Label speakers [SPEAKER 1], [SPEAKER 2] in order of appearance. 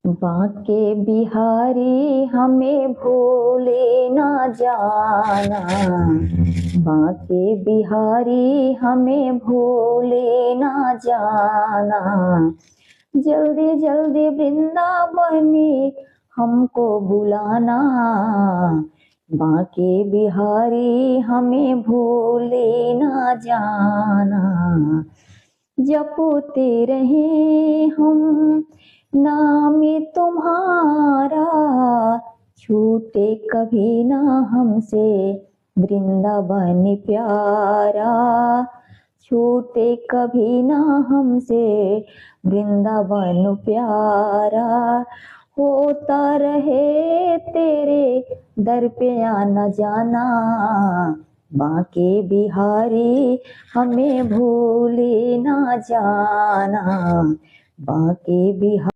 [SPEAKER 1] बांके बिहारी हमें भूले ना जाना। बांके बिहारी हमें भूले ना जाना। जल्दी जल्दी वृंदावन में हमको बुलाना। बांके बिहारी हमें भूले ना जाना। जपते रहे हम नाम तुम्हारा, छूटे कभी ना हमसे वृंदावन प्यारा। छूटे कभी ना हमसे वृंदावन प्यारा। होता रहे तेरे दर पे आना जाना। बांके बिहारी हमें भूले ना जाना। बांके बिहारी